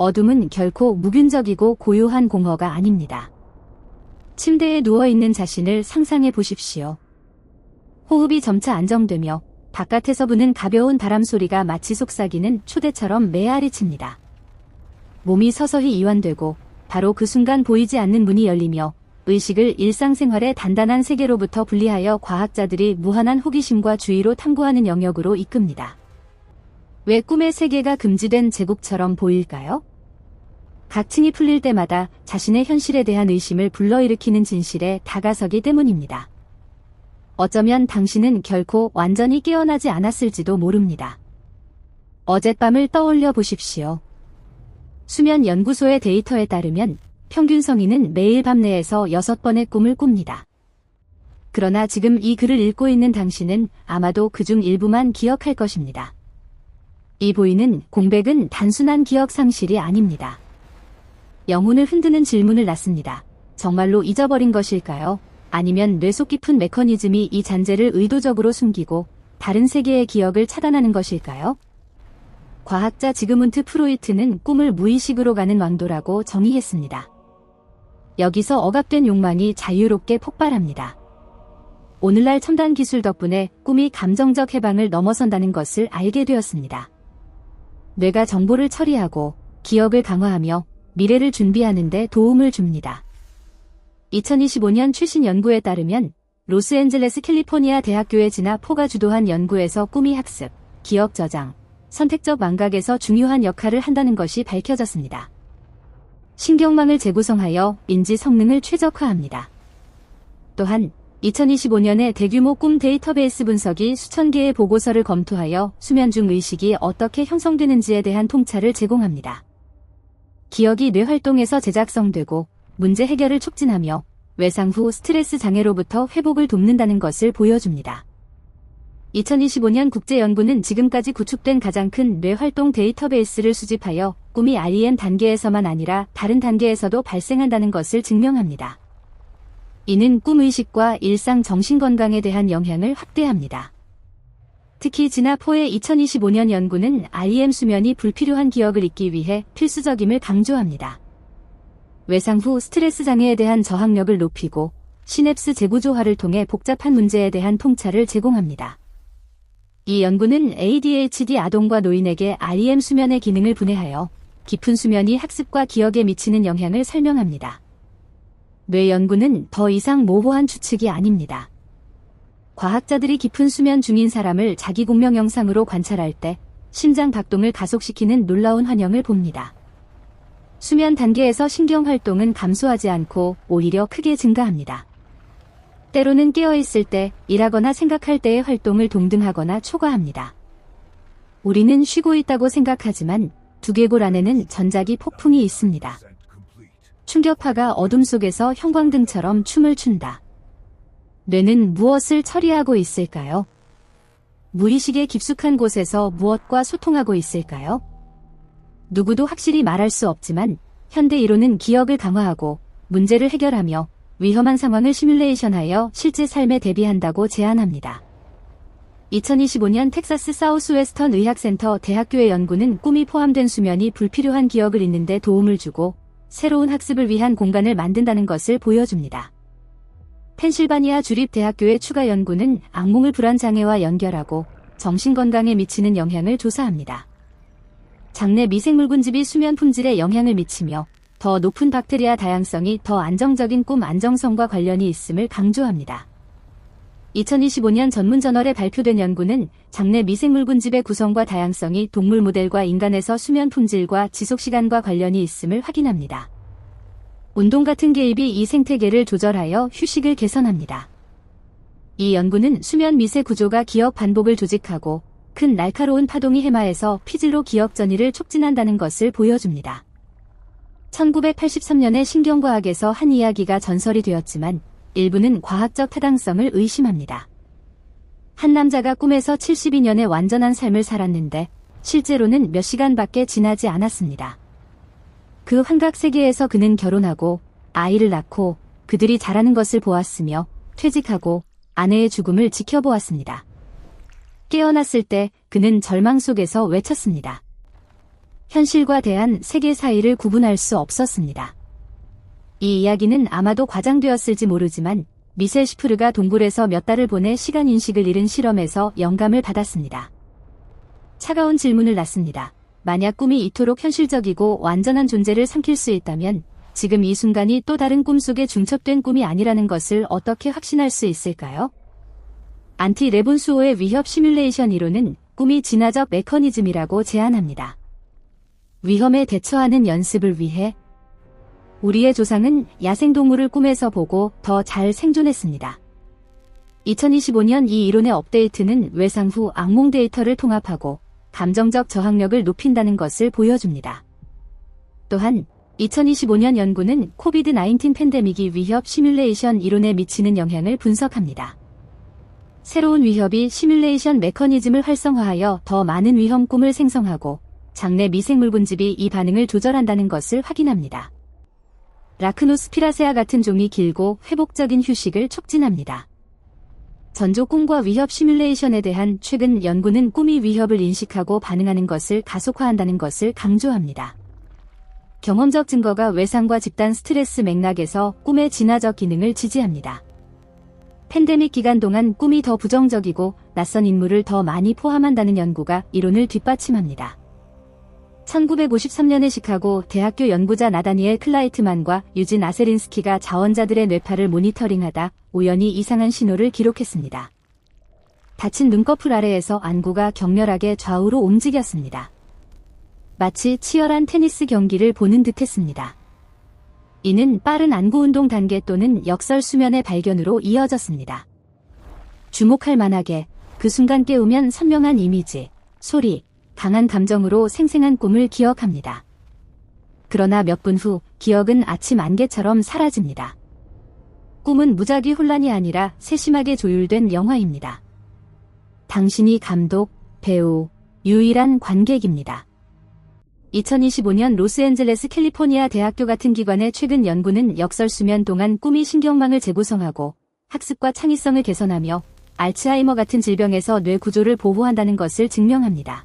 어둠은 결코 무균적이고 고요한 공허가 아닙니다. 침대에 누워있는 자신을 상상해 보십시오. 호흡이 점차 안정되며 바깥에서 부는 가벼운 바람 소리가 마치 속삭이는 초대처럼 메아리 칩니다. 몸이 서서히 이완되고 바로 그 순간 보이지 않는 문이 열리며 의식을 일상생활의 단단한 세계로부터 분리하여 과학자들이 무한한 호기심과 주의로 탐구하는 영역으로 이끕니다. 왜 꿈의 세계가 금지된 제국처럼 보일까요? 각층이 풀릴 때마다 자신의 현실에 대한 의심을 불러일으키는 진실에 다가서기 때문입니다. 어쩌면 당신은 결코 완전히 깨어나지 않았을지도 모릅니다. 어젯밤을 떠올려 보십시오. 수면 연구소의 데이터에 따르면 평균 성인은 매일 밤 내에서 6번의 꿈을 꿉니다. 그러나 지금 이 글을 읽고 있는 당신은 아마도 그중 일부만 기억할 것입니다. 이 보이는 공백은 단순한 기억 상실이 아닙니다. 영혼을 흔드는 질문을 낳습니다. 정말로 잊어버린 것일까요? 아니면 뇌 속 깊은 메커니즘이 이 잔재를 의도적으로 숨기고 다른 세계의 기억을 차단하는 것일까요? 과학자 지그문트 프로이트는 꿈을 무의식으로 가는 왕도라고 정의했습니다. 여기서 억압된 욕망이 자유롭게 폭발합니다. 오늘날 첨단 기술 덕분에 꿈이 감정적 해방을 넘어선다는 것을 알게 되었습니다. 뇌가 정보를 처리하고 기억을 강화하며 미래를 준비하는 데 도움을 줍니다. 2025년 최신 연구에 따르면 로스앤젤레스 캘리포니아 대학교의 지나 포가 주도한 연구에서 꿈이 학습, 기억 저장, 선택적 망각에서 중요한 역할을 한다는 것이 밝혀졌습니다. 신경망을 재구성하여 인지 성능을 최적화합니다. 또한 2025년에 대규모 꿈 데이터베이스 분석이 수천 개의 보고서를 검토하여 수면 중 의식이 어떻게 형성되는지에 대한 통찰을 제공합니다. 기억이 뇌 활동에서 재작성되고 문제 해결을 촉진하며 외상 후 스트레스 장애로부터 회복을 돕는다는 것을 보여줍니다. 2025년 국제연구는 지금까지 구축된 가장 큰 뇌활동 데이터베이스를 수집하여 꿈이 REM 단계에서만 아니라 다른 단계에서도 발생한다는 것을 증명합니다. 이는 꿈의식과 일상 정신건강에 대한 영향을 확대합니다. 특히 지나 포의 2025년 연구는 REM 수면이 불필요한 기억을 잊기 위해 필수적임을 강조합니다. 외상 후 스트레스 장애에 대한 저항력을 높이고 시냅스 재구조화를 통해 복잡한 문제에 대한 통찰을 제공합니다. 이 연구는 ADHD 아동과 노인에게 REM 수면의 기능을 분해하여 깊은 수면이 학습과 기억에 미치는 영향을 설명합니다. 뇌 연구는 더 이상 모호한 추측이 아닙니다. 과학자들이 깊은 수면 중인 사람을 자기 공명 영상으로 관찰할 때 심장 박동을 가속시키는 놀라운 환영을 봅니다. 수면 단계에서 신경 활동은 감소하지 않고 오히려 크게 증가합니다. 때로는 깨어있을 때, 일하거나 생각할 때의 활동을 동등하거나 초과합니다. 우리는 쉬고 있다고 생각하지만 두개골 안에는 전자기 폭풍이 있습니다. 충격파가 어둠 속에서 형광등처럼 춤을 춘다. 뇌는 무엇을 처리하고 있을까요? 무의식의 깊숙한 곳에서 무엇과 소통하고 있을까요? 누구도 확실히 말할 수 없지만 현대 이론은 기억을 강화하고 문제를 해결하며 위험한 상황을 시뮬레이션하여 실제 삶에 대비한다고 제안합니다. 2025년 텍사스 사우스웨스턴 의학센터 대학교의 연구는 꿈이 포함된 수면이 불필요한 기억을 잊는 데 도움을 주고 새로운 학습을 위한 공간을 만든다는 것을 보여줍니다. 펜실바니아 주립대학교의 추가 연구는 악몽을 불안장애와 연결하고 정신건강에 미치는 영향을 조사합니다. 장내 미생물군집이 수면 품질에 영향을 미치며 더 높은 박테리아 다양성이 더 안정적인 꿈 안정성과 관련이 있음을 강조합니다. 2025년 전문 저널에 발표된 연구는 장내 미생물군집의 구성과 다양성이 동물 모델과 인간에서 수면 품질과 지속시간과 관련이 있음을 확인합니다. 운동 같은 개입이 이 생태계를 조절하여 휴식을 개선합니다. 이 연구는 수면 미세 구조가 기억 반복을 조직하고 큰 날카로운 파동이 해마에서 피질로 기억 전이를 촉진한다는 것을 보여줍니다. 1983년에 신경과학에서 한 이야기가 전설이 되었지만 일부는 과학적 타당성을 의심합니다. 한 남자가 꿈에서 72년의 완전한 삶을 살았는데 실제로는 몇 시간밖에 지나지 않았습니다. 그 환각 세계에서 그는 결혼하고 아이를 낳고 그들이 자라는 것을 보았으며 퇴직하고 아내의 죽음을 지켜보았습니다. 깨어났을 때 그는 절망 속에서 외쳤습니다. 현실과 대한 세계 사이를 구분할 수 없었습니다. 이 이야기는 아마도 과장되었을지 모르지만 미셀 시프르가 동굴에서 몇 달을 보내 시간 인식을 잃은 실험에서 영감을 받았습니다. 차가운 질문을 놨습니다. 만약 꿈이 이토록 현실적이고 완전한 존재를 삼킬 수 있다면 지금 이 순간이 또 다른 꿈 속에 중첩된 꿈이 아니라는 것을 어떻게 확신할 수 있을까요? 안티 레본수호의 위협 시뮬레이션 이론은 꿈이 진화적 메커니즘이라고 제안합니다. 위험에 대처하는 연습을 위해 우리의 조상은 야생동물을 꿈에서 보고 더 잘 생존했습니다. 2025년 이 이론의 업데이트는 외상 후 악몽 데이터를 통합하고 감정적 저항력을 높인다는 것을 보여줍니다. 또한 2025년 연구는 코비드-19 팬데믹이 위협 시뮬레이션 이론에 미치는 영향을 분석합니다. 새로운 위협이 시뮬레이션 메커니즘을 활성화하여 더 많은 위험 꿈을 생성하고 장내 미생물 군집이 이 반응을 조절한다는 것을 확인합니다. 라크노스피라세아 같은 종이 길고 회복적인 휴식을 촉진합니다. 전조 꿈과 위협 시뮬레이션에 대한 최근 연구는 꿈이 위협을 인식하고 반응하는 것을 가속화한다는 것을 강조합니다. 경험적 증거가 외상과 집단 스트레스 맥락에서 꿈의 진화적 기능을 지지합니다. 팬데믹 기간 동안 꿈이 더 부정적이고 낯선 인물을 더 많이 포함한다는 연구가 이론을 뒷받침합니다. 1953년에 시카고 대학교 연구자 나다니엘 클라이트만과 유진 아세린스키가 자원자들의 뇌파를 모니터링하다 우연히 이상한 신호를 기록했습니다. 닫힌 눈꺼풀 아래에서 안구가 격렬하게 좌우로 움직였습니다. 마치 치열한 테니스 경기를 보는 듯했습니다. 이는 빠른 안구 운동 단계 또는 역설 수면의 발견으로 이어졌습니다. 주목할 만하게 그 순간 깨우면 선명한 이미지, 소리, 강한 감정으로 생생한 꿈을 기억합니다. 그러나 몇 분 후 기억은 아침 안개처럼 사라집니다. 꿈은 무작위 혼란이 아니라 세심하게 조율된 영화입니다. 당신이 감독, 배우, 유일한 관객입니다. 2025년 로스앤젤레스 캘리포니아 대학교 같은 기관의 최근 연구는 역설수면 동안 꿈이 신경망을 재구성하고 학습과 창의성을 개선하며 알츠하이머 같은 질병에서 뇌 구조를 보호한다는 것을 증명합니다.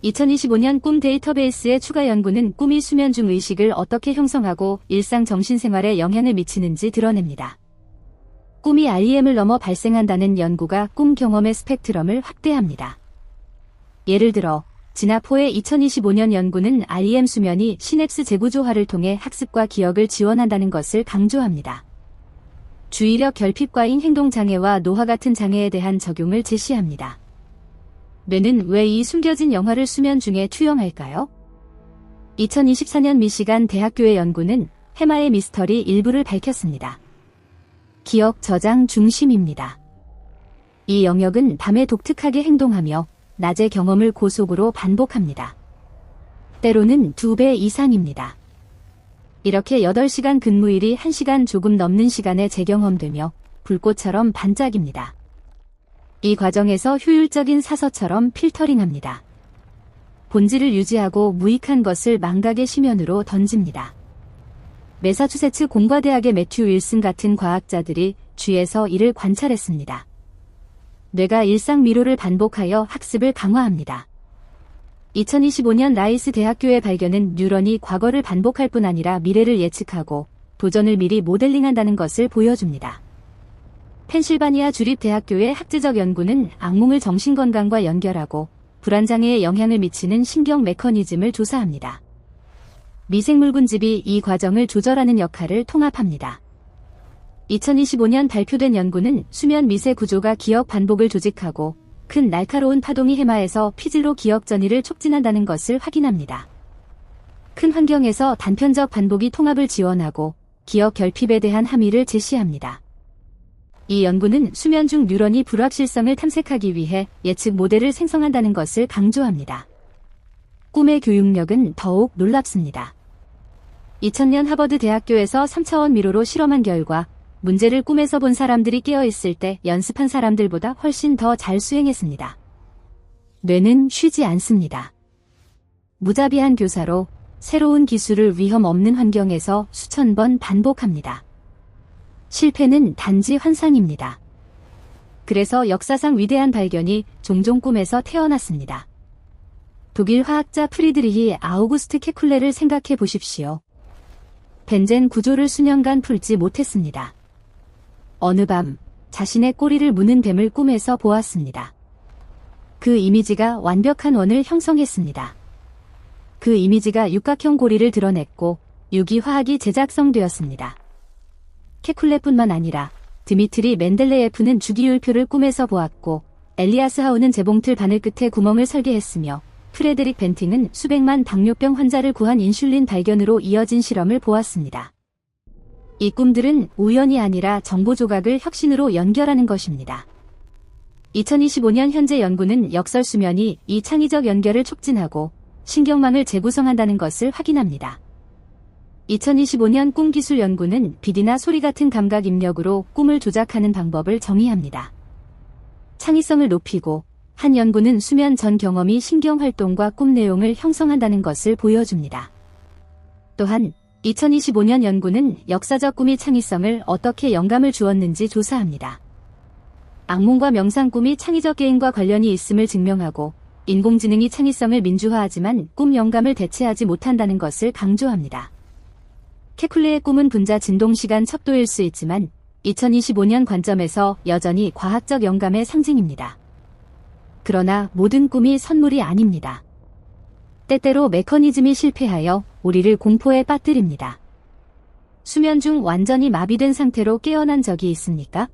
2025년 꿈 데이터베이스의 추가 연구는 꿈이 수면 중 의식을 어떻게 형성하고 일상 정신생활에 영향을 미치는지 드러냅니다. 꿈이 REM을 넘어 발생한다는 연구가 꿈 경험의 스펙트럼을 확대합니다. 예를 들어 진화포의 2025년 연구는 REM 수면이 시냅스 재구조화를 통해 학습과 기억을 지원한다는 것을 강조합니다. 주의력 결핍과잉 행동장애와 노화 같은 장애에 대한 적용을 제시합니다. 뇌는 왜 이 숨겨진 영화를 수면 중에 투영할까요? 2024년 미시간 대학교의 연구는 해마의 미스터리 일부를 밝혔습니다. 기억 저장 중심입니다. 이 영역은 밤에 독특하게 행동하며 낮의 경험을 고속으로 반복합니다. 때로는 2배 이상입니다. 이렇게 8시간 근무일이 1시간 조금 넘는 시간에 재경험되며 불꽃처럼 반짝입니다. 이 과정에서 효율적인 사서처럼 필터링합니다. 본질을 유지하고 무익한 것을 망각의 심연으로 던집니다. 매사추세츠 공과대학의 매튜 윌슨 같은 과학자들이 쥐에서 이를 관찰했습니다. 뇌가 일상 미로를 반복하여 학습을 강화합니다. 2025년 라이스 대학교의 발견은 뉴런이 과거를 반복할 뿐 아니라 미래를 예측하고 도전을 미리 모델링한다는 것을 보여줍니다. 펜실바니아 주립대학교의 학제적 연구는 악몽을 정신건강과 연결하고 불안장애에 영향을 미치는 신경 메커니즘을 조사합니다. 미생물 군집이 이 과정을 조절하는 역할을 통합합니다. 2025년 발표된 연구는 수면 미세 구조가 기억 반복을 조직하고 큰 날카로운 파동이 해마에서 피질로 기억 전이를 촉진한다는 것을 확인합니다. 큰 환경에서 단편적 반복이 통합을 지원하고 기억 결핍에 대한 함의를 제시합니다. 이 연구는 수면 중 뉴런이 불확실성을 탐색하기 위해 예측 모델을 생성한다는 것을 강조합니다. 꿈의 교육력은 더욱 놀랍습니다. 2000년 하버드 대학교에서 3차원 미로로 실험한 결과 문제를 꿈에서 본 사람들이 깨어있을 때 연습한 사람들보다 훨씬 더 잘 수행했습니다. 뇌는 쉬지 않습니다. 무자비한 교사로 새로운 기술을 위험 없는 환경에서 수천 번 반복합니다. 실패는 단지 환상입니다. 그래서 역사상 위대한 발견이 종종 꿈에서 태어났습니다. 독일 화학자 프리드리히 아우구스트 케쿨레를 생각해 보십시오. 벤젠 구조를 수년간 풀지 못했습니다. 어느 밤 자신의 꼬리를 무는 뱀을 꿈에서 보았습니다. 그 이미지가 완벽한 원을 형성했습니다. 그 이미지가 육각형 고리를 드러냈고 유기화학이 제작성되었습니다. 케쿨레뿐만 아니라 드미트리 멘델레예프는 주기율표를 꿈에서 보았고 엘리아스 하우는 재봉틀 바늘 끝에 구멍을 설계했으며 프레드릭 벤팅은 수백만 당뇨병 환자를 구한 인슐린 발견으로 이어진 실험을 보았습니다. 이 꿈들은 우연이 아니라 정보 조각을 혁신으로 연결하는 것입니다. 2025년 현재 연구는 역설수면이 이 창의적 연결을 촉진하고 신경망을 재구성한다는 것을 확인합니다. 2025년 꿈기술 연구는 빛이나 소리 같은 감각 입력으로 꿈을 조작하는 방법을 정의합니다. 창의성을 높이고 한 연구는 수면 전 경험이 신경활동과 꿈 내용을 형성한다는 것을 보여줍니다. 또한 2025년 연구는 역사적 꿈이 창의성을 어떻게 영감을 주었는지 조사합니다. 악몽과 명상 꿈이 창의적 게임과 관련이 있음을 증명하고 인공지능이 창의성을 민주화하지만 꿈 영감을 대체하지 못한다는 것을 강조합니다. 케쿨레의 꿈은 분자 진동시간 척도일 수 있지만 2025년 관점에서 여전히 과학적 영감의 상징입니다. 그러나 모든 꿈이 선물이 아닙니다. 때때로 메커니즘이 실패하여 우리를 공포에 빠뜨립니다. 수면 중 완전히 마비된 상태로 깨어난 적이 있습니까?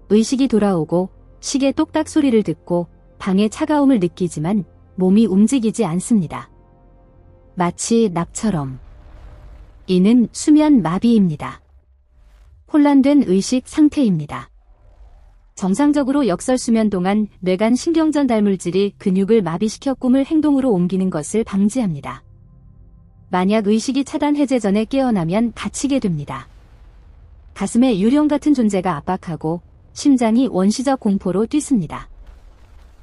의식이 돌아오고 시계 똑딱 소리를 듣고 방의 차가움을 느끼지만 몸이 움직이지 않습니다. 마치 낙처럼. 이는 수면 마비입니다. 혼란된 의식 상태입니다. 정상적으로 역설수면 동안 뇌간 신경전달 물질이 근육을 마비시켜 꿈을 행동으로 옮기는 것을 방지합니다. 만약 의식이 차단 해제 전에 깨어나면 갇히게 됩니다. 가슴에 유령 같은 존재가 압박하고 심장이 원시적 공포로 뛰습니다.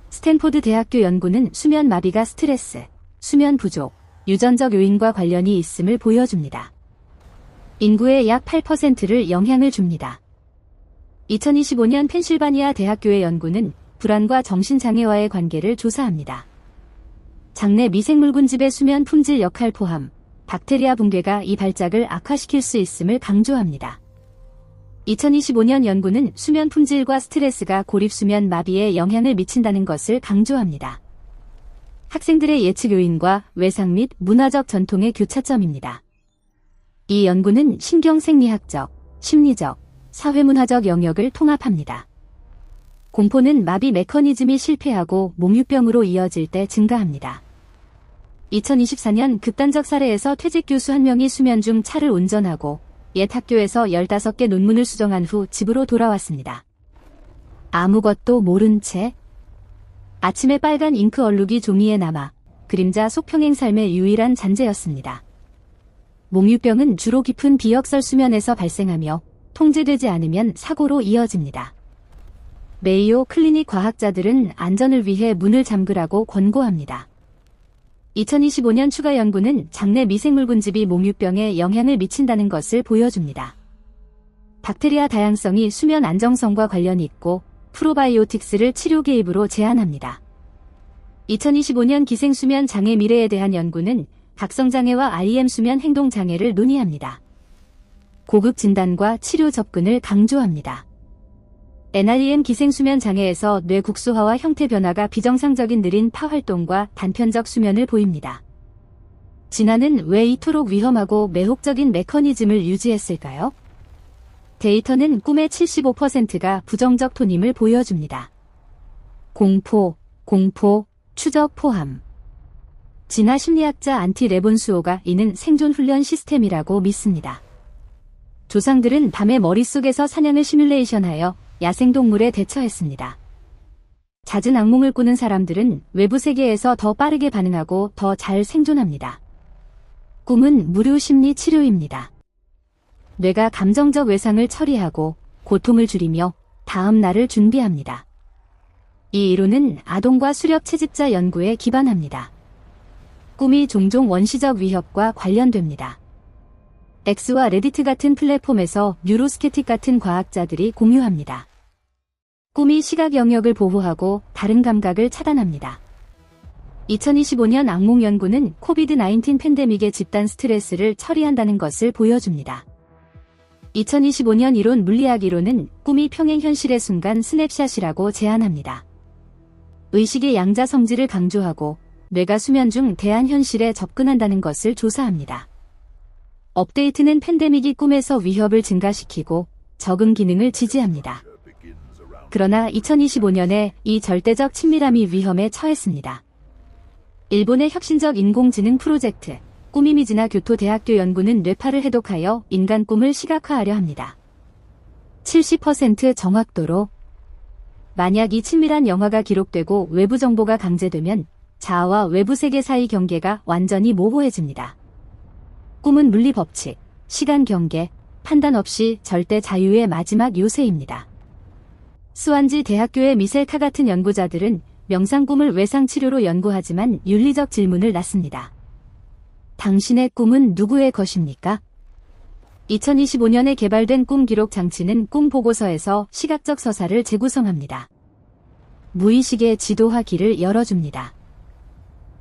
스탠포드 대학교 연구는 수면 마비가 스트레스, 수면 부족, 유전적 요인과 관련이 있음을 보여줍니다. 인구의 약 8%를 영향을 줍니다. 2025년 펜실바니아 대학교의 연구는 불안과 정신장애와의 관계를 조사합니다. 장내 미생물군집의 수면 품질 역할 포함, 박테리아 붕괴가 이 발작을 악화시킬 수 있음을 강조합니다. 2025년 연구는 수면 품질과 스트레스가 고립수면 마비에 영향을 미친다는 것을 강조합니다. 학생들의 예측 요인과 외상 및 문화적 전통의 교차점입니다. 이 연구는 신경생리학적, 심리적, 사회문화적 영역을 통합합니다. 공포는 마비 메커니즘이 실패하고 몽유병으로 이어질 때 증가합니다. 2024년 극단적 사례에서 퇴직 교수 한 명이 수면 중 차를 운전하고 옛 학교에서 15개 논문을 수정한 후 집으로 돌아왔습니다. 아무것도 모른 채 아침에 빨간 잉크 얼룩이 종이에 남아 그림자 속 평행 삶의 유일한 잔재였습니다. 몽유병은 주로 깊은 비역설 수면에서 발생하며 통제되지 않으면 사고로 이어집니다. 메이오 클리닉 과학자들은 안전을 위해 문을 잠그라고 권고합니다. 2025년 추가 연구는 장내 미생물군집이 몽유병에 영향을 미친다는 것을 보여줍니다. 박테리아 다양성이 수면 안정성과 관련이 있고 프로바이오틱스를 치료 개입으로 제한합니다. 2025년 기생수면 장애 미래에 대한 연구는 각성장애와 REM 수면 행동장애를 논의합니다. 고급 진단과 치료 접근을 강조합니다. NREM 기생수면 장애에서 뇌 국소화와 형태 변화가 비정상적인 느린 파활동과 단편적 수면을 보입니다. 진화는 왜 이토록 위험하고 매혹적인 메커니즘을 유지했을까요? 데이터는 꿈의 75%가 부정적 톤임을 보여줍니다. 공포, 추적 포함. 진화 심리학자 안티 레본수오가 이는 생존 훈련 시스템이라고 믿습니다. 조상들은 밤에 머릿속에서 사냥을 시뮬레이션하여 야생동물에 대처했습니다. 잦은 악몽을 꾸는 사람들은 외부 세계에서 더 빠르게 반응하고 더 잘 생존합니다. 꿈은 무료 심리 치료입니다. 뇌가 감정적 외상을 처리하고 고통을 줄이며 다음 날을 준비합니다. 이 이론은 아동과 수렵 채집자 연구에 기반합니다. 꿈이 종종 원시적 위협과 관련됩니다. X와 레디트 같은 플랫폼에서 뉴로스케틱 같은 과학자들이 공유합니다. 꿈이 시각 영역을 보호하고 다른 감각을 차단합니다. 2025년 악몽 연구는 코비드-19 팬데믹의 집단 스트레스를 처리한다는 것을 보여줍니다. 2025년 이론 물리학 이론은 꿈이 평행 현실의 순간 스냅샷이라고 제안합니다. 의식의 양자 성질을 강조하고 뇌가 수면 중 대한 현실에 접근한다는 것을 조사합니다. 업데이트는 팬데믹이 꿈에서 위협을 증가시키고 적응 기능을 지지합니다. 그러나 2025년에 이 절대적 친밀함이 위험에 처했습니다. 일본의 혁신적 인공지능 프로젝트 꿈이미즈나 교토대학교 연구는 뇌파를 해독하여 인간 꿈을 시각화하려 합니다. 70% 정확도로. 만약 이 친밀한 영화가 기록되고 외부 정보가 강제되면 자아와 외부 세계 사이 경계가 완전히 모호해집니다. 꿈은 물리 법칙, 시간 경계, 판단 없이 절대 자유의 마지막 요새입니다. 스완지 대학교의 미셀카 같은 연구자들은 명상 꿈을 외상 치료로 연구하지만 윤리적 질문을 낳습니다. 당신의 꿈은 누구의 것입니까? 2025년에 개발된 꿈 기록 장치는 꿈 보고서에서 시각적 서사를 재구성합니다. 무의식의 지도화 길을 열어줍니다.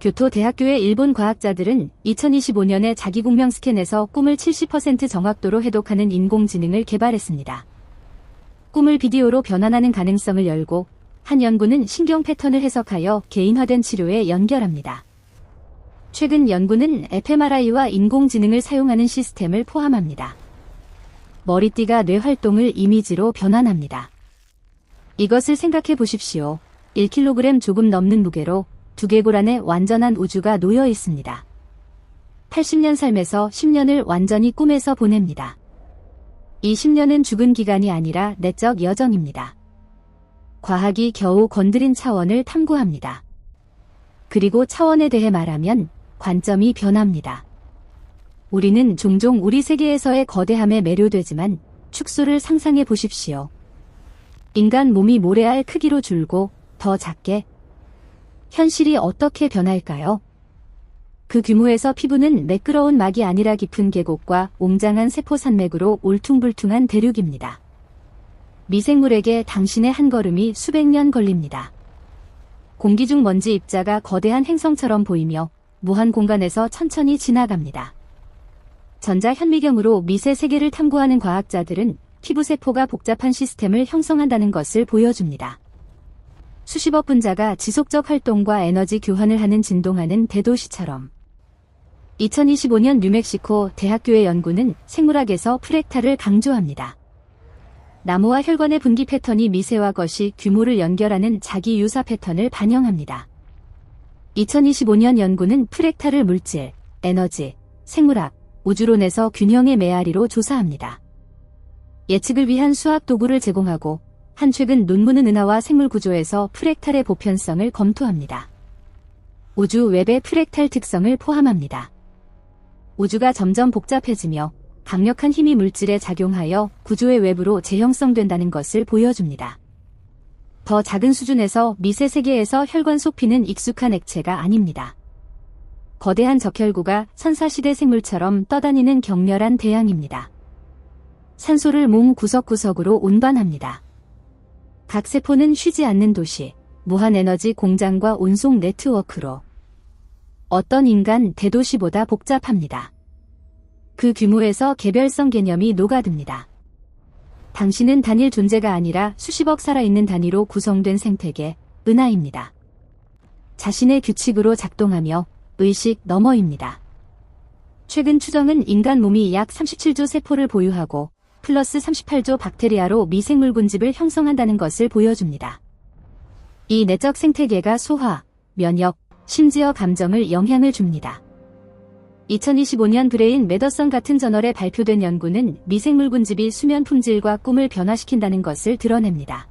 교토대학교의 일본 과학자들은 2025년에 자기공명 스캔에서 꿈을 70% 정확도로 해독하는 인공지능을 개발했습니다. 꿈을 비디오로 변환하는 가능성을 열고 한 연구는 신경 패턴을 해석하여 개인화된 치료에 연결합니다. 최근 연구는 fMRI와 인공지능을 사용하는 시스템을 포함합니다. 머리띠가 뇌 활동을 이미지로 변환합니다. 이것을 생각해 보십시오. 1kg 조금 넘는 무게로 두개골 안에 완전한 우주가 놓여 있습니다. 80년 삶에서 10년을 완전히 꿈에서 보냅니다. 이 10년은 죽은 기간이 아니라 내적 여정입니다. 과학이 겨우 건드린 차원을 탐구합니다. 그리고 차원에 대해 말하면 관점이 변합니다. 우리는 종종 우리 세계에서의 거대함에 매료되지만 축소를 상상해 보십시오. 인간 몸이 모래알 크기로 줄고 더 작게. 현실이 어떻게 변할까요? 그 규모에서 피부는 매끄러운 막이 아니라 깊은 계곡과 웅장한 세포 산맥으로 울퉁불퉁한 대륙입니다. 미생물에게 당신의 한 걸음이 수백 년 걸립니다. 공기 중 먼지 입자가 거대한 행성처럼 보이며 무한 공간에서 천천히 지나갑니다. 전자현미경으로 미세 세계를 탐구하는 과학자들은 피부세포가 복잡한 시스템을 형성한다는 것을 보여줍니다. 수십억 분자가 지속적 활동과 에너지 교환을 하는 진동하는 대도시처럼. 2025년 뉴멕시코 대학교의 연구는 생물학에서 프랙탈을 강조합니다. 나무와 혈관의 분기 패턴이 미세와 것이 규모를 연결하는 자기 유사 패턴을 반영합니다. 2025년 연구는 프랙탈을 물질, 에너지, 생물학, 우주론에서 균형의 메아리로 조사합니다. 예측을 위한 수학 도구를 제공하고 한 최근 논문은 은하와 생물 구조에서 프랙탈의 보편성을 검토합니다. 우주 웹의 프랙탈 특성을 포함합니다. 우주가 점점 복잡해지며 강력한 힘이 물질에 작용하여 구조의 외부로 재형성된다는 것을 보여줍니다. 더 작은 수준에서 미세 세계에서 혈관 속 피는 익숙한 액체가 아닙니다. 거대한 적혈구가 선사시대 생물처럼 떠다니는 격렬한 대양입니다. 산소를 몸 구석구석으로 운반합니다. 각 세포는 쉬지 않는 도시, 무한 에너지 공장과 운송 네트워크로. 어떤 인간 대도시보다 복잡합니다. 그 규모에서 개별성 개념이 녹아듭니다. 당신은 단일 존재가 아니라 수십억 살아있는 단위로 구성된 생태계, 은하입니다. 자신의 규칙으로 작동하며 의식 너머입니다. 최근 추정은 인간 몸이 약 37조 세포를 보유하고 플러스 38조 박테리아로 미생물 군집을 형성한다는 것을 보여줍니다. 이 내적 생태계가 소화, 면역, 심지어 감정을 영향을 줍니다. 2025년 브레인 메더선 같은 저널에 발표된 연구는 미생물 군집이 수면 품질과 꿈을 변화시킨다는 것을 드러냅니다.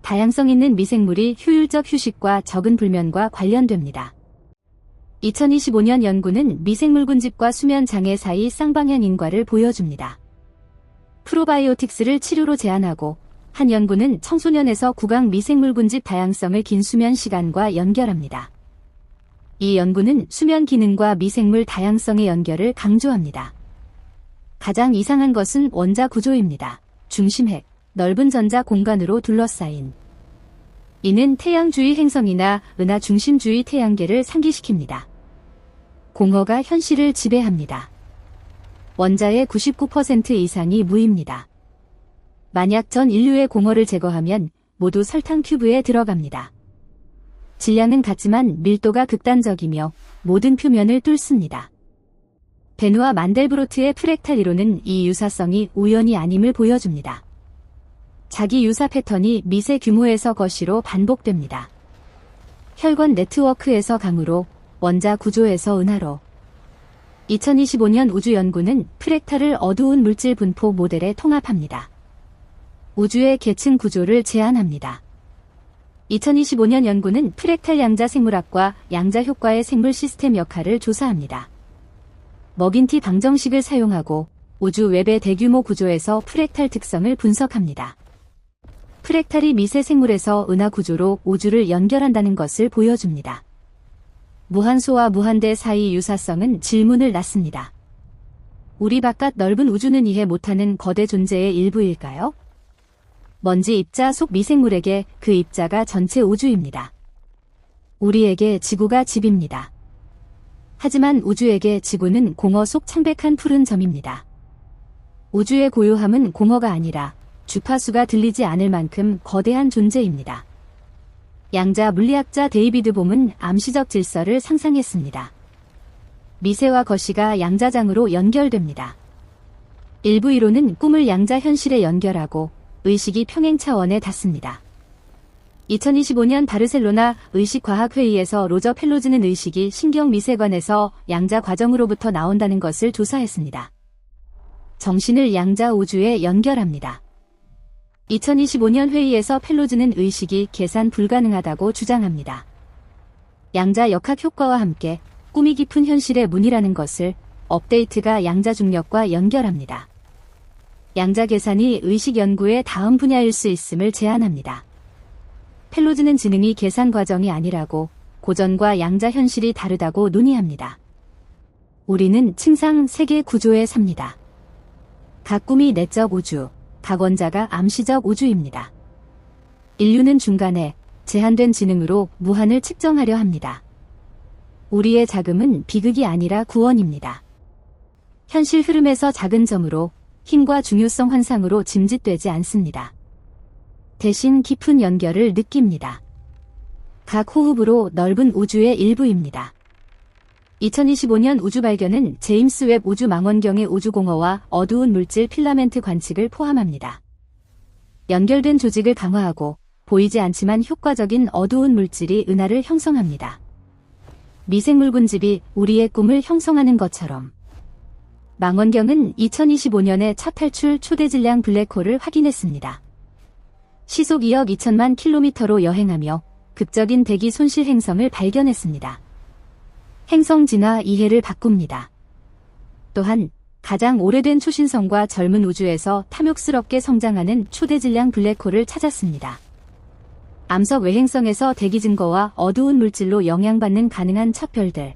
다양성 있는 미생물이 효율적 휴식과 적은 불면과 관련됩니다. 2025년 연구는 미생물 군집과 수면 장애 사이 쌍방향 인과를 보여줍니다. 프로바이오틱스를 치료로 제한하고 한 연구는 청소년에서 구강 미생물 군집 다양성을 긴 수면 시간과 연결합니다. 이 연구는 수면 기능과 미생물 다양성의 연결을 강조합니다. 가장 이상한 것은 원자 구조입니다. 중심핵, 넓은 전자 공간으로 둘러싸인. 이는 태양주위 행성이나 은하 중심주위 태양계를 상기시킵니다. 공허가 현실을 지배합니다. 원자의 99% 이상이 무입니다. 만약 전 인류의 공허를 제거하면 모두 설탕 큐브에 들어갑니다. 질량은 같지만 밀도가 극단적이며 모든 표면을 뚫습니다. 베누아 만델브로트의 프랙탈 이론은 이 유사성이 우연이 아님을 보여줍니다. 자기 유사 패턴이 미세 규모에서 거시로 반복됩니다. 혈관 네트워크에서 강으로, 원자 구조에서 은하로. 2025년 우주연구는 프랙탈을 어두운 물질 분포 모델에 통합합니다. 우주의 계층 구조를 제안합니다. 2025년 연구는 프랙탈 양자 생물학과 양자 효과의 생물 시스템 역할을 조사합니다. 머긴티 방정식을 사용하고 우주 웹의 대규모 구조에서 프랙탈 특성을 분석합니다. 프랙탈이 미세 생물에서 은하 구조로 우주를 연결한다는 것을 보여줍니다. 무한소와 무한대 사이 유사성은 질문을 낳습니다. 우리 바깥 넓은 우주는 이해 못하는 거대 존재의 일부일까요? 먼지 입자 속 미생물에게 그 입자가 전체 우주입니다. 우리에게 지구가 집입니다. 하지만 우주에게 지구는 공허 속 창백한 푸른 점입니다. 우주의 고요함은 공허가 아니라 주파수가 들리지 않을 만큼 거대한 존재입니다. 양자 물리학자 데이비드 봄은 암시적 질서를 상상했습니다. 미세와 거시가 양자장으로 연결됩니다. 일부 이론은 꿈을 양자 현실에 연결하고 의식이 평행 차원에 닿습니다. 2025년 바르셀로나 의식과학회의에서 로저 펠로즈는 의식이 신경미세관에서 양자 과정으로부터 나온다는 것을 조사했습니다. 정신을 양자 우주에 연결합니다. 2025년 회의에서 펠로즈는 의식이 계산 불가능하다고 주장합니다. 양자 역학 효과와 함께 꿈이 깊은 현실의 문이라는 것을 업데이트가 양자 중력과 연결합니다. 양자 계산이 의식 연구의 다음 분야일 수 있음을 제안합니다. 펠로즈는 지능이 계산 과정이 아니라고 고전과 양자 현실이 다르다고 논의합니다. 우리는 층상 세계 구조에 삽니다. 각 꿈이 내적 우주, 각 원자가 암시적 우주입니다. 인류는 중간에 제한된 지능으로 무한을 측정하려 합니다. 우리의 자금은 비극이 아니라 구원입니다. 현실 흐름에서 작은 점으로 힘과 중요성 환상으로 짐짓되지 않습니다. 대신 깊은 연결을 느낍니다. 각 호흡으로 넓은 우주의 일부입니다. 2025년 우주 발견은 제임스 웹 우주 망원경의 우주공허와 어두운 물질 필라멘트 관측을 포함합니다. 연결된 조직을 강화하고 보이지 않지만 효과적인 어두운 물질이 은하를 형성합니다. 미생물 군집이 우리의 꿈을 형성하는 것처럼. 망원경은 2025년에 첫 탈출 초대질량 블랙홀을 확인했습니다. 시속 2억 2천만 킬로미터로 여행하며 극적인 대기 손실 행성을 발견했습니다. 행성 진화 이해를 바꿉니다. 또한 가장 오래된 초신성과 젊은 우주에서 탐욕스럽게 성장하는 초대질량 블랙홀을 찾았습니다. 암석 외행성에서 대기 증거와 어두운 물질로 영향받는 가능한 첫 별들.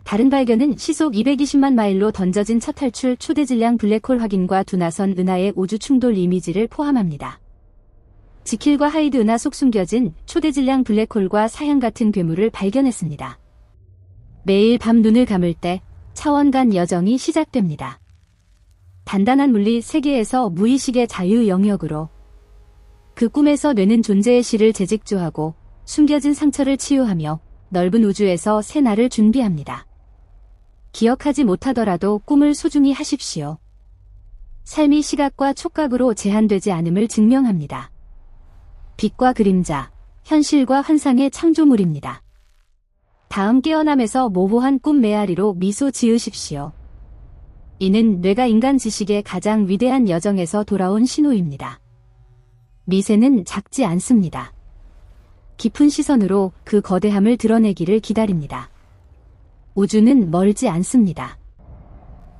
다른 발견은 시속 220만 마일로 던져진 첫 탈출 초대질량 블랙홀 확인과 두나선 은하의 우주 충돌 이미지를 포함합니다. 지킬과 하이드 은하 속 숨겨진 초대질량 블랙홀과 사양 같은 괴물을 발견했습니다. 매일 밤 눈을 감을 때 차원 간 여정이 시작됩니다. 단단한 물리 세계에서 무의식의 자유 영역으로 그 꿈에서 뇌는 존재의 실을 재직조하고 숨겨진 상처를 치유하며 넓은 우주에서 새 날을 준비합니다. 기억하지 못하더라도 꿈을 소중히 하십시오. 삶이 시각과 촉각으로 제한되지 않음을 증명합니다. 빛과 그림자, 현실과 환상의 창조물입니다. 다음 깨어남에서 모호한 꿈 메아리로 미소 지으십시오. 이는 뇌가 인간 지식의 가장 위대한 여정에서 돌아온 신호입니다. 미세는 작지 않습니다. 깊은 시선으로 그 거대함을 드러내기를 기다립니다. 우주는 멀지 않습니다.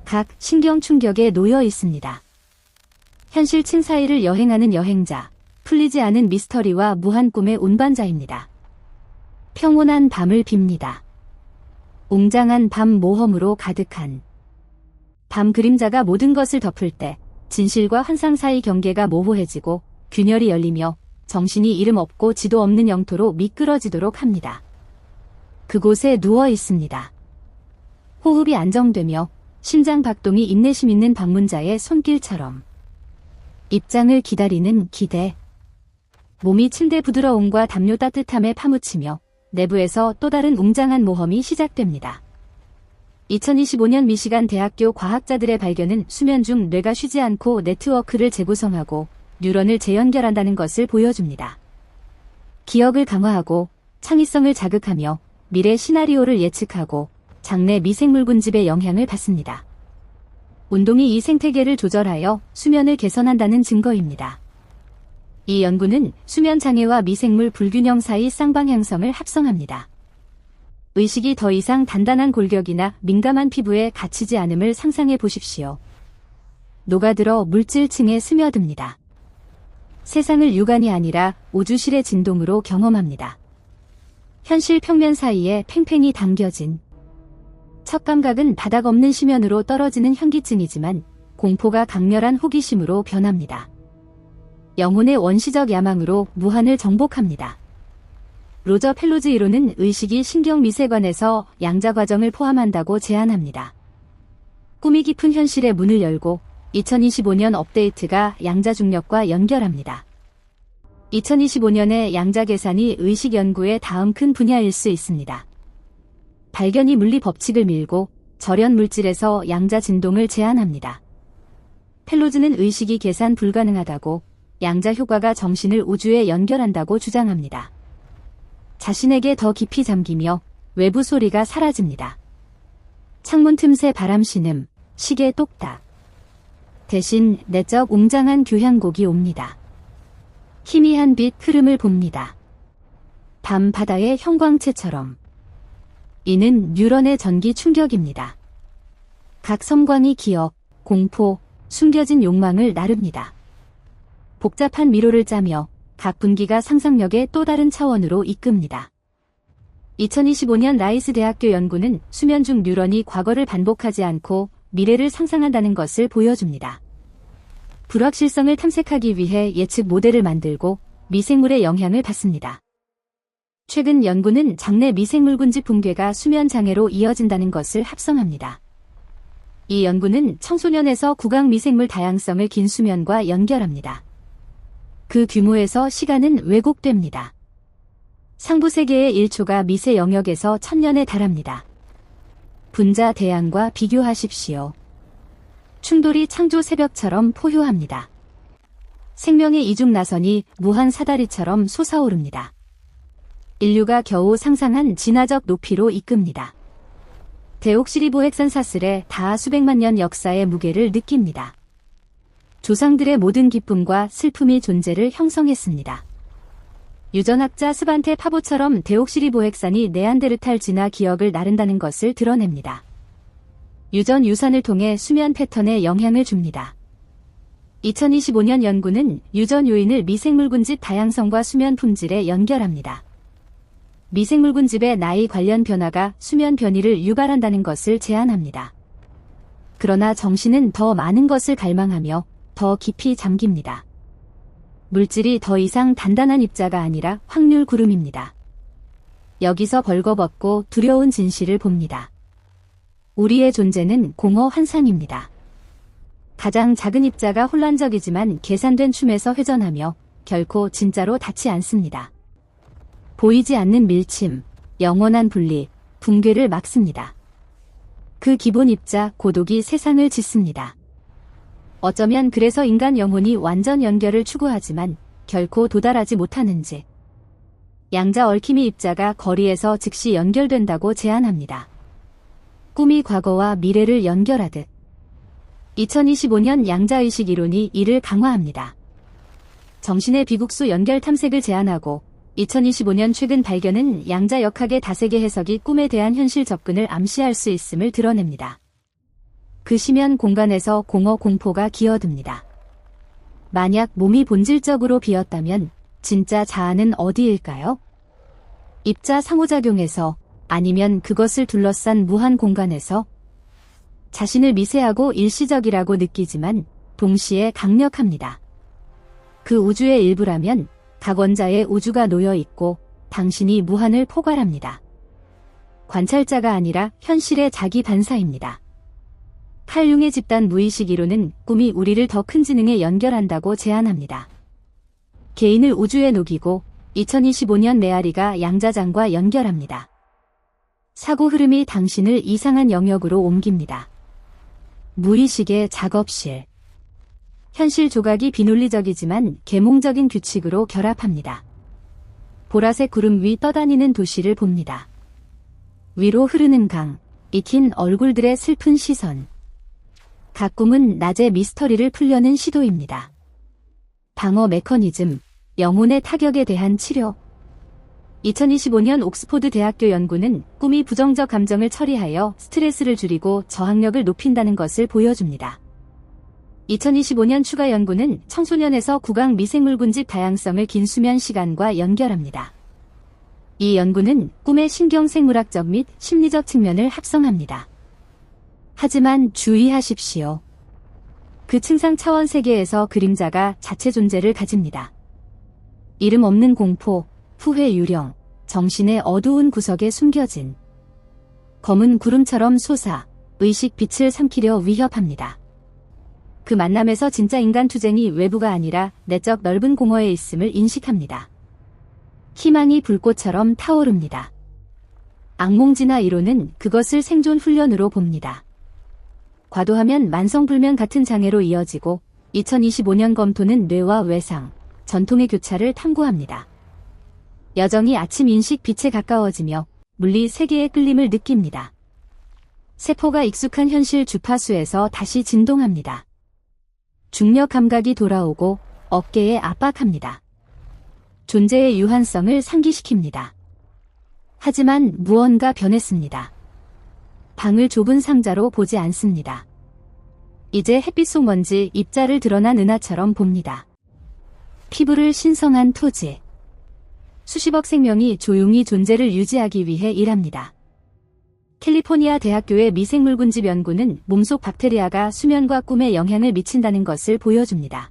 각 신경 충격에 놓여 있습니다. 현실 층 사이를 여행하는 여행자, 풀리지 않은 미스터리와 무한 꿈의 운반자입니다. 평온한 밤을 빕니다. 웅장한 밤 모험으로 가득한 밤 그림자가 모든 것을 덮을 때 진실과 환상 사이 경계가 모호해지고 균열이 열리며 정신이 이름 없고 지도 없는 영토로 미끄러지도록 합니다. 그곳에 누워 있습니다. 호흡이 안정되며 심장 박동이 인내심 있는 방문자의 손길처럼 입장을 기다리는 기대. 몸이 침대 부드러움과 담요 따뜻함에 파묻히며 내부에서 또 다른 웅장한 모험이 시작됩니다. 2025년 미시간 대학교 과학자들의 발견은 수면 중 뇌가 쉬지 않고 네트워크를 재구성하고 뉴런을 재연결한다는 것을 보여줍니다. 기억을 강화하고 창의성을 자극하며 미래 시나리오를 예측하고 장내 미생물 군집의 영향을 받습니다. 운동이 이 생태계를 조절하여 수면을 개선한다는 증거입니다. 이 연구는 수면 장애와 미생물 불균형 사이 쌍방향성을 합성합니다. 의식이 더 이상 단단한 골격이나 민감한 피부에 갇히지 않음을 상상해 보십시오. 녹아들어 물질층에 스며듭니다. 세상을 육안이 아니라 우주실의 진동으로 경험합니다. 현실 평면 사이에 팽팽히 당겨진 첫 감각은 바닥 없는 심연으로 떨어지는 현기증이지만 공포가 강렬한 호기심으로 변합니다. 영혼의 원시적 야망으로 무한을 정복합니다. 로저 펠로즈 이론은 의식이 신경미세관에서 양자 과정을 포함한다고 제안합니다. 꿈이 깊은 현실의 문을 열고 2025년 업데이트가 양자 중력과 연결합니다. 2025년의 양자 계산이 의식 연구의 다음 큰 분야일 수 있습니다. 발견이 물리 법칙을 밀고 절연 물질에서 양자 진동을 제안합니다. 펠로즈는 의식이 계산 불가능하다고 양자 효과가 정신을 우주에 연결한다고 주장합니다. 자신에게 더 깊이 잠기며 외부 소리가 사라집니다. 창문 틈새 바람 신음, 시계 똑딱. 대신 내적 웅장한 교향곡이 옵니다. 희미한 빛 흐름을 봅니다. 밤 바다의 형광체처럼. 이는 뉴런의 전기 충격입니다. 각 섬광이 기억, 공포, 숨겨진 욕망을 나릅니다. 복잡한 미로를 짜며 각 분기가 상상력의 또 다른 차원으로 이끕니다. 2025년 라이스 대학교 연구는 수면 중 뉴런이 과거를 반복하지 않고 미래를 상상한다는 것을 보여줍니다. 불확실성을 탐색하기 위해 예측 모델을 만들고 미생물의 영향을 받습니다. 최근 연구는 장내 미생물 군집 붕괴가 수면 장애로 이어진다는 것을 합성합니다. 이 연구는 청소년에서 구강 미생물 다양성을 긴 수면과 연결합니다. 그 규모에서 시간은 왜곡됩니다. 상부 세계의 1초가 미세 영역에서 1000년에 달합니다. 분자 대양과 비교하십시오. 충돌이 창조 새벽처럼 포효합니다. 생명의 이중 나선이 무한 사다리처럼 솟아오릅니다. 인류가 겨우 상상한 진화적 높이로 이끕니다. 데옥시리보핵산 사슬에 다 수백만 년 역사의 무게를 느낍니다. 조상들의 모든 기쁨과 슬픔이 존재를 형성했습니다. 유전학자 스반테 파보처럼 데옥시리보핵산이 네안데르탈 진화 기억을 나른다는 것을 드러냅니다. 유전 유산을 통해 수면 패턴에 영향을 줍니다. 2025년 연구는 유전 요인을 미생물 군집 다양성과 수면 품질에 연결합니다. 미생물 군집의 나이 관련 변화가 수면 변이를 유발한다는 것을 제안합니다. 그러나 정신은 더 많은 것을 갈망하며 더 깊이 잠깁니다. 물질이 더 이상 단단한 입자가 아니라 확률 구름입니다. 여기서 벌거벗고 두려운 진실을 봅니다. 우리의 존재는 공허 환상입니다. 가장 작은 입자가 혼란적이지만 계산된 춤에서 회전하며 결코 진짜로 닿지 않습니다. 보이지 않는 밀침, 영원한 분리, 붕괴를 막습니다. 그 기본 입자, 고독이 세상을 짓습니다. 어쩌면 그래서 인간 영혼이 완전 연결을 추구하지만 결코 도달하지 못하는지. 양자 얽힘이 입자가 거리에서 즉시 연결된다고 제안합니다. 꿈이 과거와 미래를 연결하듯. 2025년 양자의식 이론이 이를 강화합니다. 정신의 비국수 연결 탐색을 제안하고 2025년 최근 발견은 양자 역학의 다세계 해석이 꿈에 대한 현실 접근을 암시할 수 있음을 드러냅니다. 그 심연 공간에서 공허 공포가 기어듭니다. 만약 몸이 본질적으로 비었다면 진짜 자아는 어디일까요? 입자 상호작용에서 아니면 그것을 둘러싼 무한 공간에서 자신을 미세하고 일시적이라고 느끼지만 동시에 강력합니다. 그 우주의 일부라면 각 원자에 우주가 놓여 있고 당신이 무한을 포괄합니다. 관찰자가 아니라 현실의 자기 반사입니다. 칼 융의 집단 무의식 이론은 꿈이 우리를 더 큰 지능에 연결한다고 제안합니다. 개인을 우주에 녹이고 2025년 메아리가 양자장과 연결합니다. 사고 흐름이 당신을 이상한 영역으로 옮깁니다. 무의식의 작업실. 현실 조각이 비논리적이지만 계몽적인 규칙으로 결합합니다. 보라색 구름 위 떠다니는 도시를 봅니다. 위로 흐르는 강, 익힌 얼굴들의 슬픈 시선. 각 꿈은 낮의 미스터리를 풀려는 시도입니다. 방어 메커니즘, 영혼의 타격에 대한 치료. 2025년 옥스포드 대학교 연구는 꿈이 부정적 감정을 처리하여 스트레스를 줄이고 저항력을 높인다는 것을 보여줍니다. 2025년 추가 연구는 청소년에서 구강 미생물군집 다양성을 긴 수면 시간과 연결합니다. 이 연구는 꿈의 신경생물학적 및 심리적 측면을 합성합니다. 하지만 주의하십시오. 그 측상 차원 세계에서 그림자가 자체 존재를 가집니다. 이름 없는 공포, 후회 유령, 정신의 어두운 구석에 숨겨진 검은 구름처럼 솟아 의식 빛을 삼키려 위협합니다. 그 만남에서 진짜 인간 투쟁이 외부가 아니라 내적 넓은 공허에 있음을 인식합니다. 희망이 불꽃처럼 타오릅니다. 악몽진화 이론은 그것을 생존 훈련으로 봅니다. 과도하면 만성불면 같은 장애로 이어지고 2025년 검토는 뇌와 외상, 전통의 교차를 탐구합니다. 여정이 아침 인식 빛에 가까워지며 물리 세계의 끌림을 느낍니다. 세포가 익숙한 현실 주파수에서 다시 진동합니다. 중력 감각이 돌아오고 어깨에 압박합니다. 존재의 유한성을 상기시킵니다. 하지만 무언가 변했습니다. 방을 좁은 상자로 보지 않습니다. 이제 햇빛 속 먼지 입자를 드러난 은하처럼 봅니다. 피부를 신성한 토지. 수십억 생명이 조용히 존재를 유지하기 위해 일합니다. 캘리포니아 대학교의 미생물군집 연구는 몸속 박테리아가 수면과 꿈에 영향을 미친다는 것을 보여줍니다.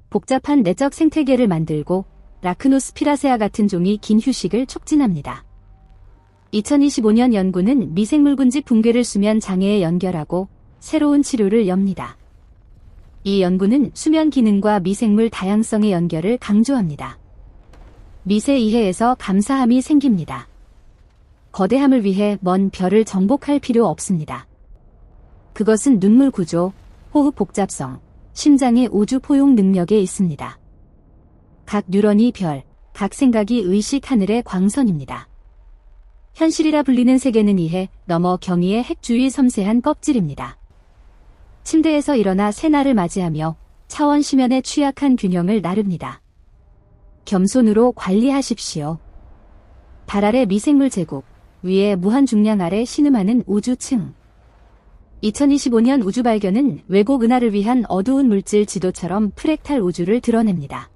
복잡한 내적 생태계를 만들고 라크노스피라세아 같은 종이 긴 휴식을 촉진합니다. 2025년 연구는 미생물군집 붕괴를 수면 장애에 연결하고 새로운 치료를 엽니다. 이 연구는 수면 기능과 미생물 다양성의 연결을 강조합니다. 미세 이해에서 감사함이 생깁니다. 거대함을 위해 먼 별을 정복할 필요 없습니다. 그것은 눈물 구조, 호흡 복잡성, 심장의 우주 포용 능력에 있습니다. 각 뉴런이 별, 각 생각이 의식 하늘의 광선입니다. 현실이라 불리는 세계는 이해 넘어 경이의 핵주의 섬세한 껍질입니다. 침대에서 일어나 새날을 맞이하며 차원 심연에 취약한 균형을 나릅니다. 겸손으로 관리하십시오. 달 아래 미생물 제국, 위에 무한 중량 아래 신음하는 우주층. 2025년 우주 발견은 외곡 은하를 위한 어두운 물질 지도처럼 프랙탈 우주를 드러냅니다.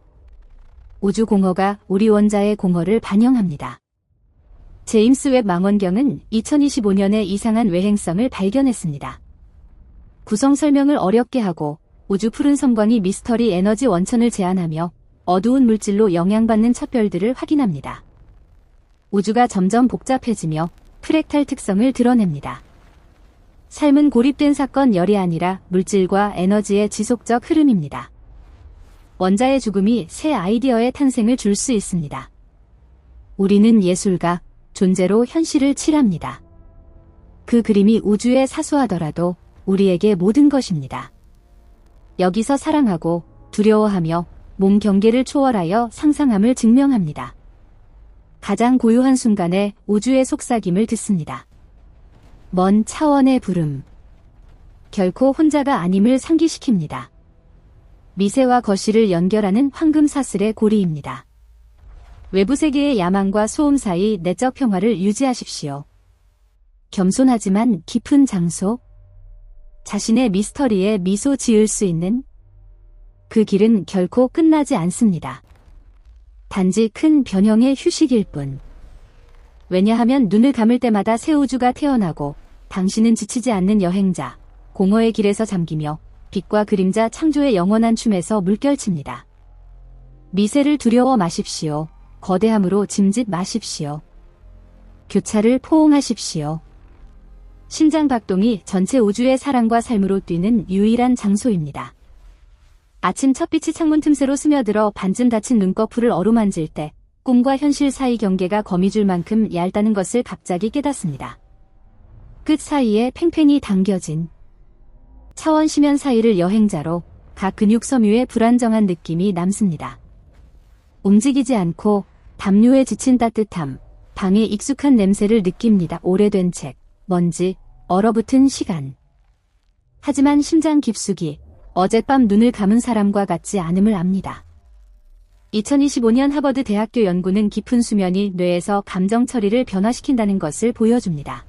우주 공허가 우리 원자의 공허를 반영합니다. 제임스 웹 망원경은 2025년에 이상한 외행성을 발견했습니다. 구성 설명을 어렵게 하고 우주 푸른 섬광이 미스터리 에너지 원천을 제한하며 어두운 물질로 영향받는 첫 별들을 확인합니다. 우주가 점점 복잡해지며 프랙탈 특성을 드러냅니다. 삶은 고립된 사건 열이 아니라 물질과 에너지의 지속적 흐름입니다. 원자의 죽음이 새 아이디어의 탄생을 줄 수 있습니다. 우리는 예술가, 존재로 현실을 칠합니다. 그 그림이 우주에 사소하더라도 우리에게 모든 것입니다. 여기서 사랑하고 두려워하며 몸 경계를 초월하여 상상함을 증명합니다. 가장 고요한 순간에 우주의 속삭임을 듣습니다. 먼 차원의 부름. 결코 혼자가 아님을 상기시킵니다. 미세와 거실을 연결하는 황금 사슬의 고리입니다. 외부 세계의 야망과 소음 사이 내적 평화를 유지하십시오. 겸손하지만 깊은 장소. 자신의 미스터리에 미소 지을 수 있는 그 길은 결코 끝나지 않습니다. 단지 큰 변형의 휴식일 뿐. 왜냐하면 눈을 감을 때마다 새 우주가 태어나고 당신은 지치지 않는 여행자, 공허의 길에서 잠기며 빛과 그림자 창조의 영원한 춤에서 물결칩니다. 미세를 두려워 마십시오. 거대함으로 짐짓 마십시오. 교차를 포옹하십시오. 심장박동이 전체 우주의 사랑과 삶으로 뛰는 유일한 장소입니다. 아침 첫빛이 창문 틈새로 스며들어 반쯤 닫힌 눈꺼풀을 어루만질 때 꿈과 현실 사이 경계가 거미줄 만큼 얇다는 것을 갑자기 깨닫습니다. 끝 사이에 팽팽히 당겨진 차원 심연 사이를 여행자로 각 근육 섬유에 불안정한 느낌이 남습니다. 움직이지 않고 담요에 지친 따뜻함, 방의 익숙한 냄새를 느낍니다. 오래된 책, 먼지, 얼어붙은 시간. 하지만 심장 깊숙이 어젯밤 눈을 감은 사람과 같지 않음을 압니다. 2025년 하버드 대학교 연구는 깊은 수면이 뇌에서 감정 처리를 변화시킨다는 것을 보여줍니다.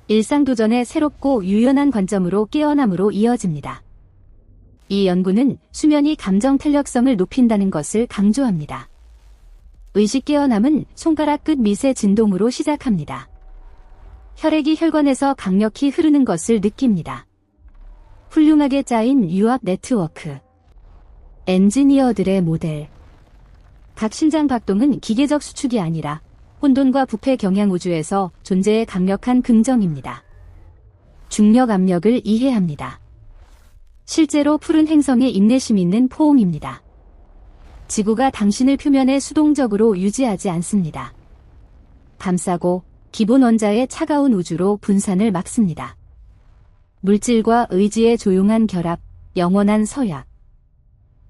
일상 도전의 새롭고 유연한 관점으로 깨어남으로 이어집니다. 이 연구는 수면이 감정 탄력성을 높인다는 것을 강조합니다. 의식 깨어남은 손가락 끝 미세 진동으로 시작합니다. 혈액이 혈관에서 강력히 흐르는 것을 느낍니다. 훌륭하게 짜인 유압 네트워크. 엔지니어들의 모델. 각 심장 박동은 기계적 수축이 아니라 혼돈과 부패 경향 우주에서 존재의 강력한 긍정입니다. 중력 압력을 이해합니다. 실제로 푸른 행성에 인내심 있는 포옹입니다. 지구가 당신을 표면에 수동적으로 유지하지 않습니다. 감싸고 기본 원자의 차가운 우주로 분산을 막습니다. 물질과 의지의 조용한 결합, 영원한 서약.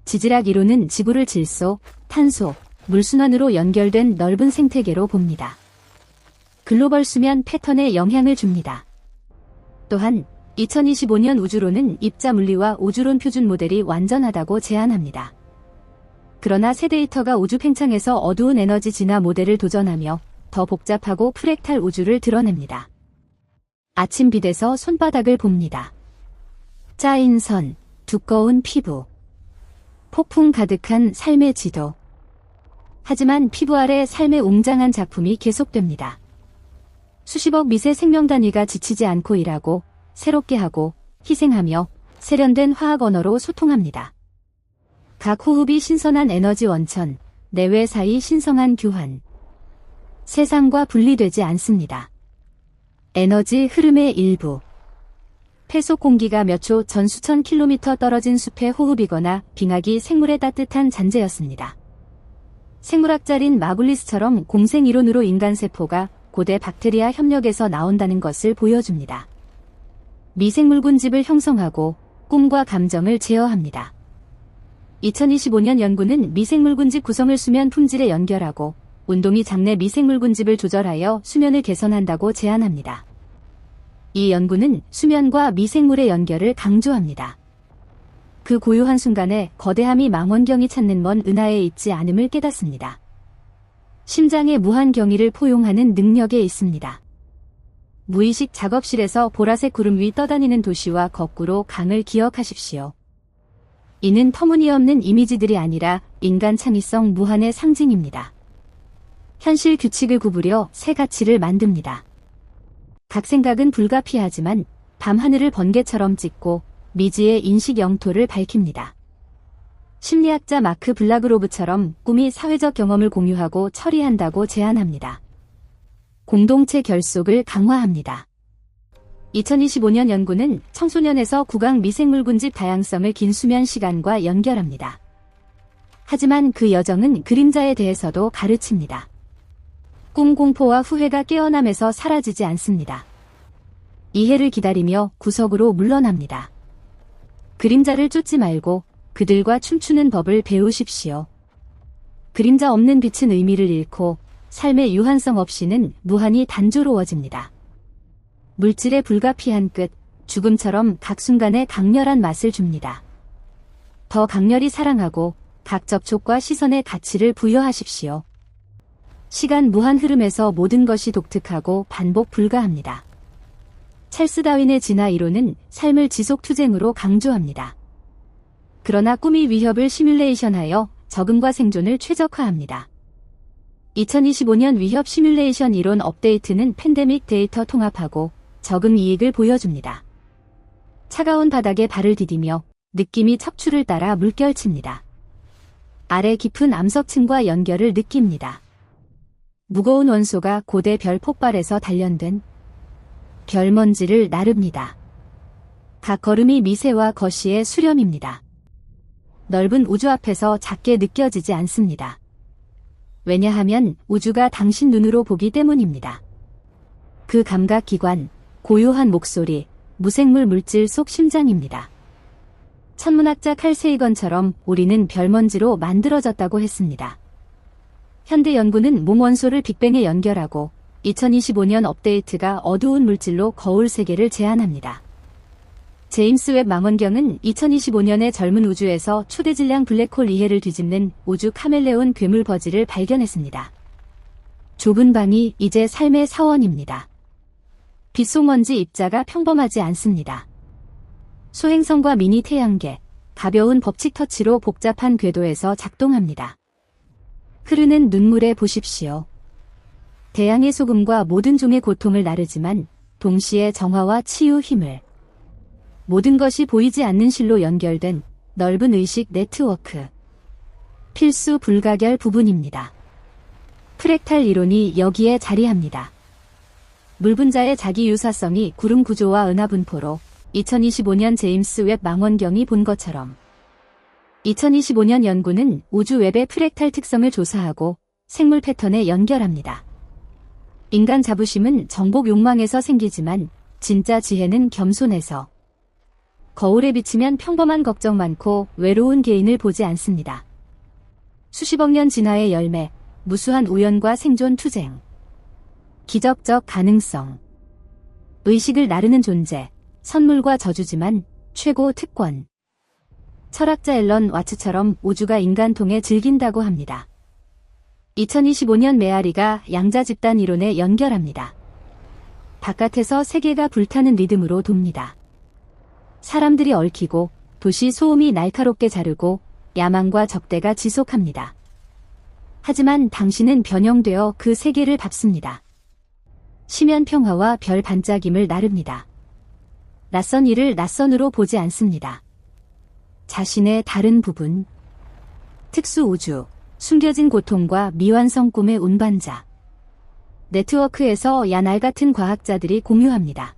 지질학 이론은 지구를 질소, 탄소, 물순환으로 연결된 넓은 생태계로 봅니다. 글로벌 수면 패턴에 영향을 줍니다. 또한 2025년 우주론은 입자 물리와 우주론 표준 모델이 완전하다고 제안합니다. 그러나 새 데이터가 우주 팽창에서 어두운 에너지 진화 모델을 도전하며 더 복잡하고 프랙탈 우주를 드러냅니다. 아침빛에서 손바닥을 봅니다. 짜인 선, 두꺼운 피부. 폭풍 가득한 삶의 지도. 하지만 피부 아래 삶의 웅장한 작품이 계속됩니다. 수십억 미세 생명 단위가 지치지 않고 일하고 새롭게 하고 희생하며 세련된 화학 언어로 소통합니다. 각 호흡이 신선한 에너지 원천, 내외 사이 신성한 교환. 세상과 분리되지 않습니다. 에너지 흐름의 일부. 폐속 공기가 몇 초 전 수천 킬로미터 떨어진 숲의 호흡이거나 빙하기 생물의 따뜻한 잔재였습니다. 생물학자인 마굴리스처럼 공생 이론으로 인간 세포가 고대 박테리아 협력에서 나온다는 것을 보여줍니다. 미생물군집을 형성하고 꿈과 감정을 제어합니다. 2025년 연구는 미생물군집 구성을 수면 품질에 연결하고 운동이 장내 미생물군집을 조절하여 수면을 개선한다고 제안합니다. 이 연구는 수면과 미생물의 연결을 강조합니다. 그 고요한 순간에 거대함이 망원경이 찾는 먼 은하에 있지 않음을 깨닫습니다. 심장의 무한 경위를 포용하는 능력에 있습니다. 무의식 작업실에서 보라색 구름 위 떠다니는 도시와 거꾸로 강을 기억하십시오. 이는 터무니없는 이미지들이 아니라 인간 창의성 무한의 상징입니다. 현실 규칙을 구부려 새 가치를 만듭니다. 각 생각은 불가피하지만 밤하늘을 번개처럼 찍고 미지의 인식 영토를 밝힙니다. 심리학자 마크 블라그로브처럼 꿈이 사회적 경험을 공유하고 처리한다고 제안합니다. 공동체 결속을 강화합니다. 2025년 연구는 청소년에서 구강 미생물군집 다양성을 긴 수면 시간과 연결합니다. 하지만 그 여정은 그림자에 대해서도 가르칩니다. 꿈 공포와 후회가 깨어남에서 사라지지 않습니다. 이해를 기다리며 구석으로 물러납니다. 그림자를 쫓지 말고 그들과 춤추는 법을 배우십시오. 그림자 없는 빛은 의미를 잃고 삶의 유한성 없이는 무한히 단조로워집니다. 물질의 불가피한 끝, 죽음처럼 각 순간에 강렬한 맛을 줍니다. 더 강렬히 사랑하고 각 접촉과 시선의 가치를 부여하십시오. 시간 무한 흐름에서 모든 것이 독특하고 반복 불가합니다. 찰스 다윈의 진화 이론은 삶을 지속 투쟁으로 강조합니다. 그러나 꿈이 위협을 시뮬레이션하여 적응과 생존을 최적화합니다. 2025년 위협 시뮬레이션 이론 업데이트는 팬데믹 데이터 통합하고 적응 이익을 보여줍니다. 차가운 바닥에 발을 디디며 느낌이 척추를 따라 물결칩니다. 아래 깊은 암석층과 연결을 느낍니다. 무거운 원소가 고대 별 폭발에서 단련된 별먼지를 나릅니다. 각 걸음이 미세와 거시의 수렴입니다. 넓은 우주 앞에서 작게 느껴지지 않습니다. 왜냐하면 우주가 당신 눈으로 보기 때문입니다. 그 감각기관, 고요한 목소리, 무생물 물질 속 심장입니다. 천문학자 칼 세이건처럼 우리는 별먼지로 만들어졌다고 했습니다. 현대 연구는 몽원소를 빅뱅에 연결하고 2025년 업데이트가 어두운 물질로 거울 세계를 제안합니다. 제임스 웹 망원경은 2025년의 젊은 우주에서 초대질량 블랙홀 이해를 뒤집는 우주 카멜레온 괴물 버지를 발견했습니다. 좁은 방이 이제 삶의 사원입니다. 빗속먼지 입자가 평범하지 않습니다. 소행성과 미니 태양계, 가벼운 법칙 터치로 복잡한 궤도에서 작동합니다. 흐르는 눈물에 보십시오. 대양의 소금과 모든 종의 고통을 나르지만 동시에 정화와 치유 힘을. 모든 것이 보이지 않는 실로 연결된 넓은 의식 네트워크. 필수 불가결 부분입니다. 프랙탈 이론이 여기에 자리합니다. 물분자의 자기 유사성이 구름 구조와 은하 분포로 2025년 제임스 웹 망원경이 본 것처럼 2025년 연구는 우주 웹의 프랙탈 특성을 조사하고 생물 패턴에 연결합니다. 인간 자부심은 정복 욕망에서 생기지만 진짜 지혜는 겸손에서. 거울에 비치면 평범한 걱정 많고 외로운 개인을 보지 않습니다. 수십억 년 진화의 열매, 무수한 우연과 생존 투쟁. 기적적 가능성. 의식을 나르는 존재, 선물과 저주지만 최고 특권. 철학자 앨런 와츠처럼 우주가 인간 통해 즐긴다고 합니다. 2025년 메아리가 양자 집단 이론에 연결합니다. 바깥에서 세계가 불타는 리듬으로 돕니다. 사람들이 얽히고 도시 소음이 날카롭게 자르고 야망과 적대가 지속합니다. 하지만 당신은 변형되어 그 세계를 밟습니다. 심연 평화와 별 반짝임을 나릅니다. 낯선 일을 낯선으로 보지 않습니다. 자신의 다른 부분. 특수 우주, 숨겨진 고통과 미완성 꿈의 운반자. 네트워크에서 야날 같은 과학자들이 공유합니다.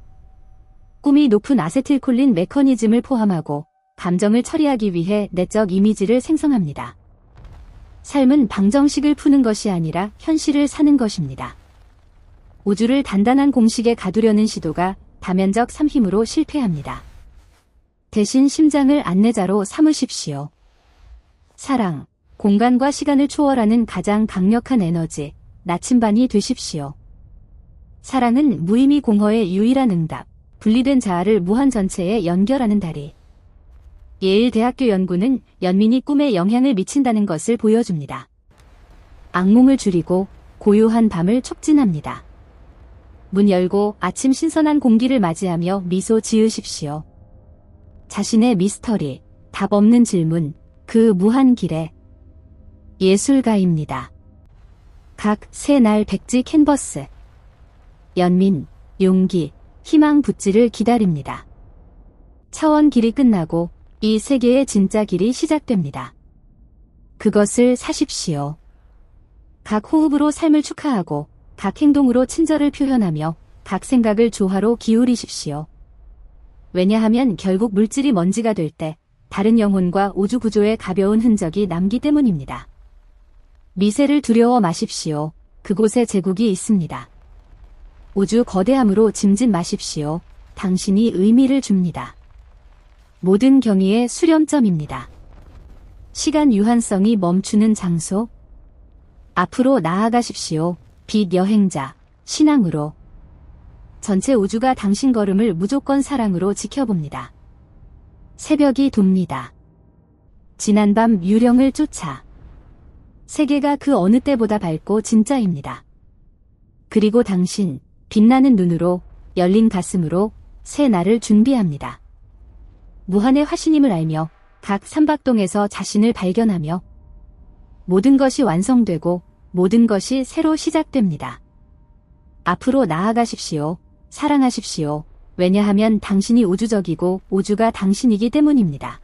꿈이 높은 아세틸콜린 메커니즘을 포함하고 감정을 처리하기 위해 내적 이미지를 생성합니다. 삶은 방정식을 푸는 것이 아니라 현실을 사는 것입니다. 우주를 단단한 공식에 가두려는 시도가 다면적 삼힘으로 실패합니다. 대신 심장을 안내자로 삼으십시오. 사랑, 공간과 시간을 초월하는 가장 강력한 에너지, 나침반이 되십시오. 사랑은 무의미 공허의 유일한 응답, 분리된 자아를 무한 전체에 연결하는 다리. 예일대학교 연구는 연민이 꿈에 영향을 미친다는 것을 보여줍니다. 악몽을 줄이고 고요한 밤을 촉진합니다. 문 열고 아침 신선한 공기를 맞이하며 미소 지으십시오. 자신의 미스터리, 답 없는 질문, 그 무한 길에. 예술가입니다. 각 새날 백지 캔버스. 연민, 용기, 희망 붓질을 기다립니다. 차원 길이 끝나고 이 세계의 진짜 길이 시작됩니다. 그것을 사십시오. 각 호흡으로 삶을 축하하고 각 행동으로 친절을 표현하며 각 생각을 조화로 기울이십시오. 왜냐하면 결국 물질이 먼지가 될 때 다른 영혼과 우주 구조의 가벼운 흔적이 남기 때문입니다. 미세를 두려워 마십시오. 그곳에 제국이 있습니다. 우주 거대함으로 짐짓 마십시오. 당신이 의미를 줍니다. 모든 경위의 수렴점입니다. 시간 유한성이 멈추는 장소. 앞으로 나아가십시오. 빛 여행자, 신앙으로. 전체 우주가 당신 걸음을 무조건 사랑으로 지켜봅니다. 새벽이 돕니다. 지난밤 유령을 쫓아. 세계가 그 어느 때보다 밝고 진짜입니다. 그리고 당신, 빛나는 눈으로, 열린 가슴으로 새 날을 준비합니다. 무한의 화신임을 알며 각 삼박동에서 자신을 발견하며 모든 것이 완성되고 모든 것이 새로 시작됩니다. 앞으로 나아가십시오. 사랑하십시오. 왜냐하면 당신이 우주적이고 우주가 당신이기 때문입니다.